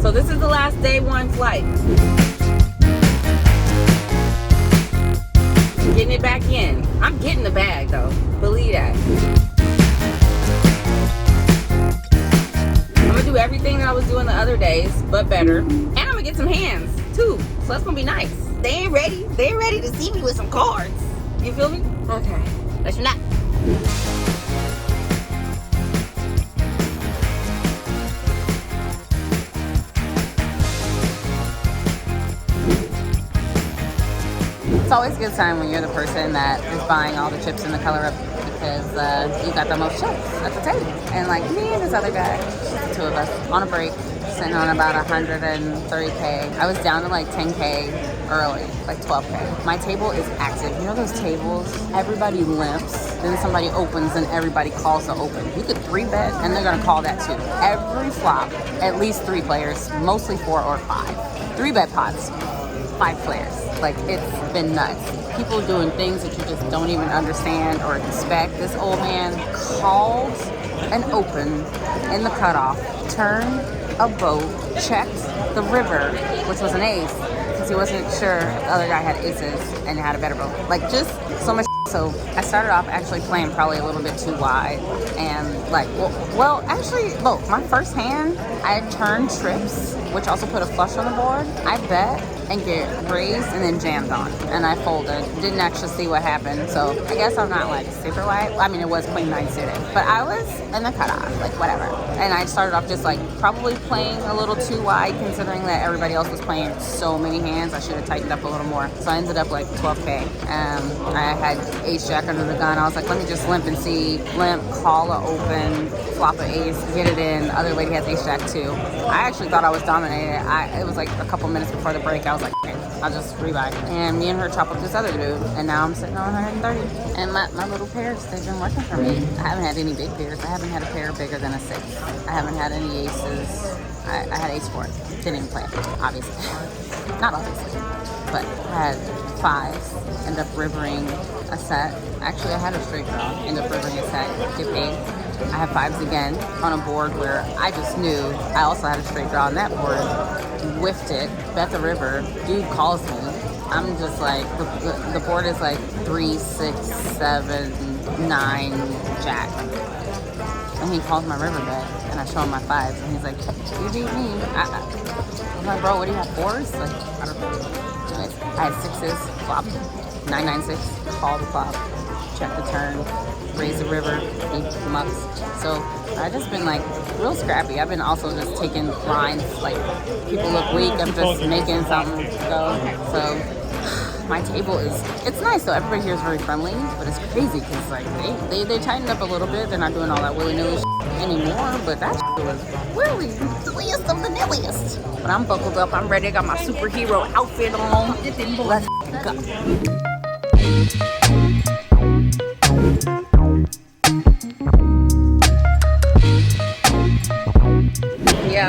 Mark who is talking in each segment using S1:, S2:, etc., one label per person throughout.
S1: So this is the last day one flight. Getting it back in. I'm getting the bag though. Believe that. I'm gonna do everything that I was doing the other days, but better. And I'm gonna get some hands too. So that's gonna be nice. They ain't ready. They ain't ready to see me with some cards. You feel me? Okay. But you're not. It's always a good sign when you're the person that is buying all the chips in the color up because you got the most chips at the table. And like me and this other guy, the two of us, on a break, sitting on about 130K. I was down to like 10K early, like 12K. My table is active. You know those tables? Everybody limps, then somebody opens, and everybody calls to open. You could 3-bet, and they're gonna call that too. Every flop, at least 3 players, mostly 4 or 5. 3-bet pots, 5 players. Like, it's been nuts. People doing things that you just don't even understand or expect. This old man called and opened in the cutoff, turned a boat, checked the river, which was an ace, because he wasn't sure if the other guy had aces and had a better boat. Like, just so much. So I started off actually playing probably a little bit too wide, and like, well, actually both. My first hand, I turned trips, which also put a flush on the board. I bet and get raised and then jammed on, and I folded. Didn't actually see what happened, so I guess I'm not like super wide. I mean, it was queen 9 suited, but I was in the cutoff, like whatever. And I started off just like probably playing a little too wide, considering that everybody else was playing so many hands. I should have tightened up a little more. So I ended up like 12K. I had ace jack under the gun. I was like, let me just limp and see. Limp, call a open, flop a ace, get it in. The other lady has ace jack too. I actually thought I was dominated. It was like a couple minutes before the break. I was like, okay, I'll just rebuy. And me and her chop up this other dude, and now I'm sitting on 130. And my little pairs, they've been working for me. I haven't had any big pairs. I haven't had a pair bigger than a 6. I haven't had any aces. I had ace 4. Didn't even play it, obviously. Not obviously, but I had 5s. End up rivering a set. Actually, I had a straight draw. End up rivering a set. Get paid. I have 5s again on a board where I just knew I also had a straight draw on that board. Whiffed it, bet the river. Dude calls me. I'm just like, the board is like 3, 6, 7, 9, jack. And he calls my river bet, and I show him my 5s, and he's like, you beat me. I'm like, bro, what do you have, 4s? Like, I don't know. Anyways, I had 6s, flop, 9, 9, 6, call the flop, check the turn, raise the river, deep mucks. So I've just been like real scrappy. I've been also just taking lines, like people look weak, I'm just making something go. So my table it's nice though. Everybody here is very friendly, but it's crazy because like they tightened up a little bit. They're not doing all that willy-nilly anymore, but that was really the nilliest of the nilliest. But I'm buckled up, I'm ready, I got my superhero outfit on. Let's go. Yo,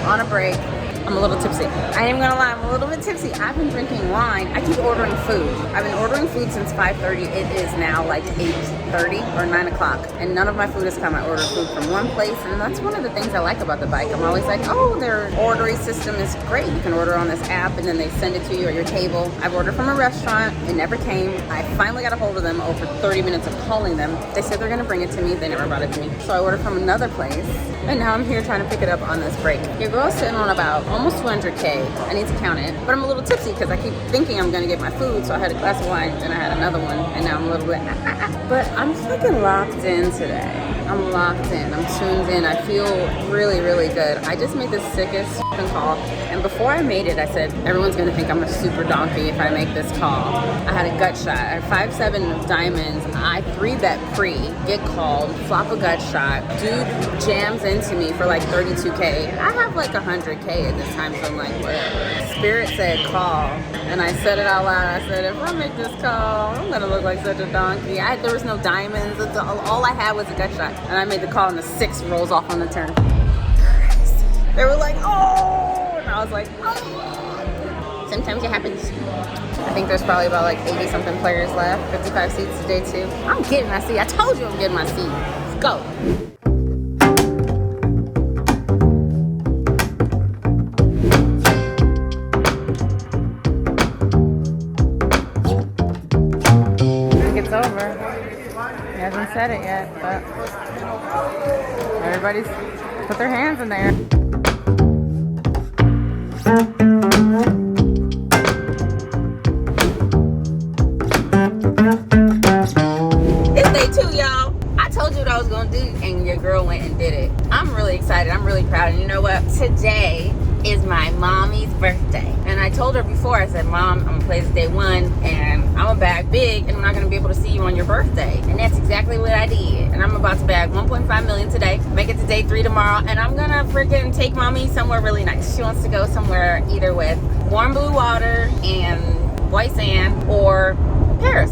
S1: on a break. I'm a little tipsy. I ain't gonna lie, I'm a little bit tipsy. I've been drinking wine. I keep ordering food. I've been ordering food since 5:30. It is now like 8:30 or 9 o'clock, and none of my food has come. I order food from one place, and that's one of the things I like about the bike. I'm always like, oh, their ordering system is great. You can order on this app, and then they send it to you at your table. I've ordered from a restaurant. It never came. I finally got a hold of them over 30 minutes of calling them. They said they're gonna bring it to me. They never brought it to me. So I ordered from another place, and now I'm here trying to pick it up on this break. Your girl's sitting on about almost 200K. I need to count it, but I'm a little tipsy because I keep thinking I'm gonna get my food. So I had a glass of wine, then I had another one, and now I'm a little bit but I'm fucking locked in today. I'm locked in, I'm tuned in. I feel really, really good. I just made the sickest call, and before I made it, I said, everyone's gonna think I'm a super donkey if I make this call. I had a gut shot. I had 5-7 diamonds. I 3-bet pre, get called, flop a gut shot. Dude jams into me for like 32K. I have like 100K at this time, so I'm like, whatever. Spirit said call, and I said it out loud. I said, if I make this call, I'm gonna look like such a donkey. There was no diamonds. All I had was a gut shot, and I made the call, and the 6 rolls off on the turn. They were like, oh, and I was like, oh. Sometimes it happens. I think there's probably about like 80 something players left, 55 seats today too. I'm getting my seat. I told you I'm getting my seat. Let's go. said it yet, but everybody's put their hands in there. It's day 2, y'all. I told you what I was gonna do, and your girl went and did it. I'm really excited. I'm really proud. And you know what? Today is my mommy's birthday. And I told her before, I said, Mom, I'm gonna play this day 1, and I'm gonna bag big, and I'm not gonna be able to see you on your birthday. And that's exactly what I did. And I'm about to bag 1.5 million today, make it to day 3 tomorrow, and I'm gonna freaking take mommy somewhere really nice. She wants to go somewhere either with warm blue water and white sand or Paris.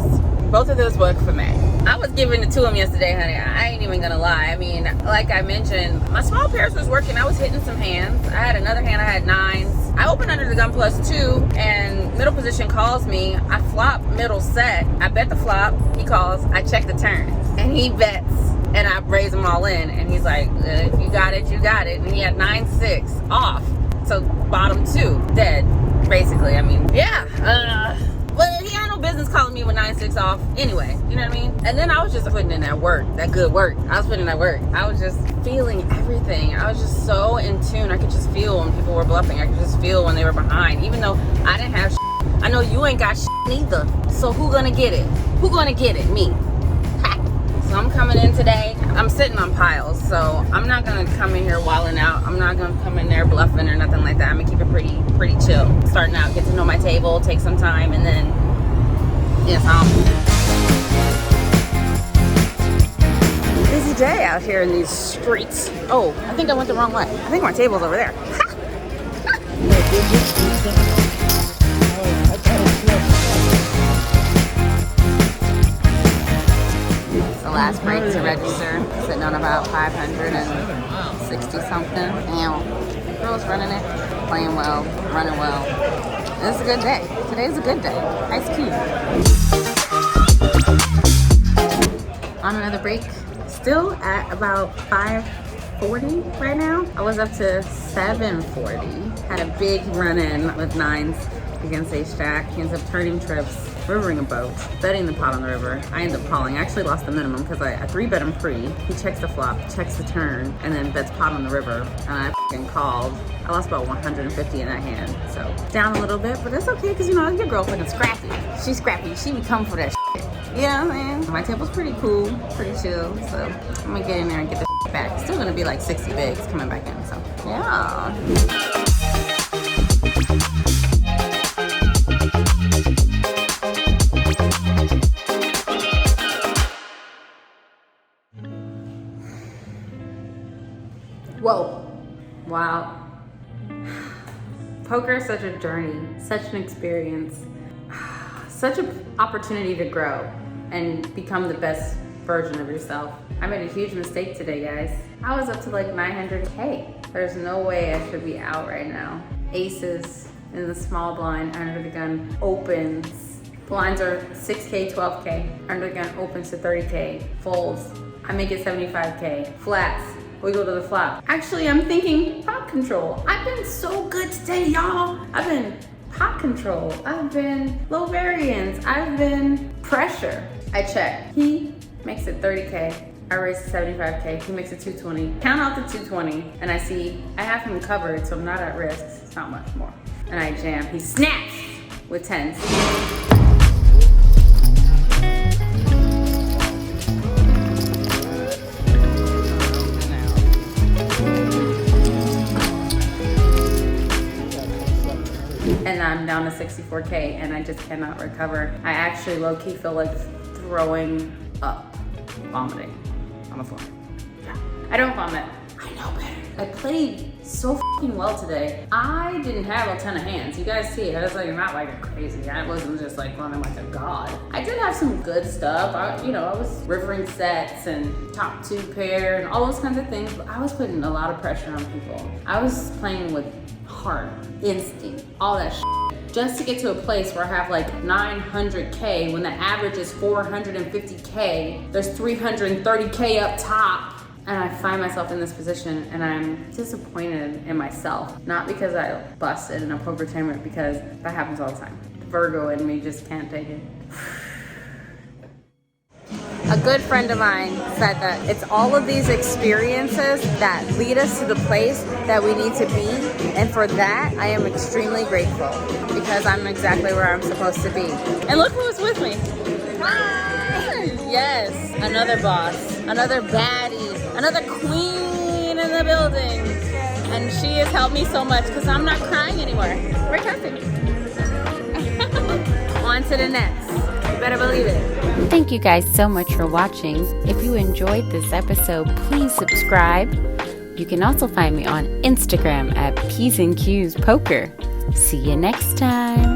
S1: Both of those work for me. I was giving it to him yesterday, honey. I ain't even gonna lie. I mean, like I mentioned, my small pairs was working. I was hitting some hands. I had another hand, I had 9s. I opened under the gun +2, and middle position calls me. I flop middle set. I bet the flop. He calls. I check the turn, and he bets, and I raise them all in. And he's like, if you got it, you got it. And he had 9-6 off. So bottom 2 dead, basically. I mean, yeah. Well, he had no business calling me with 9-6 off anyway, you know what I mean? And then I was just putting in that work, that good work. I was putting in that work. I was just feeling everything. I was just so in tune. I could just feel when people were bluffing. I could just feel when they were behind, even though I didn't have shit. I know you ain't got shit neither. So who gonna get it? Who gonna get it? Me. Ha. So I'm coming in today. I'm sitting on piles, so I'm not gonna come in here wilding out. I'm not gonna come in there bluffing or nothing like that. I'm gonna keep it pretty chill. Starting out, get to know my table, take some time, and then yes, busy day out here in these streets. Oh, I think I went the wrong way. I think my table's over there. It's the last break to register. Sitting on about 560 something. And girls running it, playing well, running well. It's a good day. Today's a good day. Ice cube. On another break. Still at about 540 right now. I was up to 740. Had a big run-in with 9s against ace-jack. He ends up turning trips, rivering a boat, betting the pot on the river. I end up calling. I actually lost the minimum because I 3-bet him pre. He checks the flop, checks the turn, and then bets pot on the river. And I f***ing called. I lost about 150 in that hand. So down a little bit, but that's okay because, you know, your girlfriend is scrappy. She's scrappy. She would come for that shit. You know what I mean? My table's pretty cool, pretty chill. So I'm gonna get in there and get the shit back. Still gonna be like 60 bigs coming back in. So yeah. Whoa. Wow. Poker is such a journey, such an experience, such an opportunity to grow and become the best version of yourself. I made a huge mistake today, guys. I was up to like 900K. There's no way I should be out right now. Aces in the small blind, under the gun opens. Blinds are 6K, 12K. Under the gun opens to 30K. Folds. I make it 75K. Flats. We go to the flop. Actually, I'm thinking pot control. I've been so good today, y'all. I've been pot control. I've been low variance. I've been pressure. I check. He makes it 30K. I raise to 75K. He makes it 220. Count out the 220, and I see I have him covered, so I'm not at risk. It's not much more. And I jam. He snaps with 10s. And I'm down to 64K, and I just cannot recover. I actually low-key feel like throwing up, vomiting on the floor. Yeah. I don't vomit. I know better. I played so f***ing well today. I didn't have a ton of hands. You guys see it. I was like not like a crazy. I wasn't just like running like a god. I did have some good stuff. I was rivering sets and top 2 pair and all those kinds of things, but I was putting a lot of pressure on people. I was playing with heart, instinct, all that shit. Just to get to a place where I have like 900K when the average is 450K. There's 330K up top. And I find myself in this position and I'm disappointed in myself. Not because I busted in a poker tournament, because that happens all the time. The Virgo in me just can't take it. A good friend of mine said that it's all of these experiences that lead us to the place that we need to be. And for that, I am extremely grateful because I'm exactly where I'm supposed to be. And look who's with me. Hi! Yes, another boss, another baddie, another queen in the building. And she has helped me so much because I'm not crying anymore. We're perfect. On to the next. You better believe it. Thank you guys so much for watching. If you enjoyed this episode, please subscribe. You can also find me on Instagram at P's and Q's Poker. See you next time.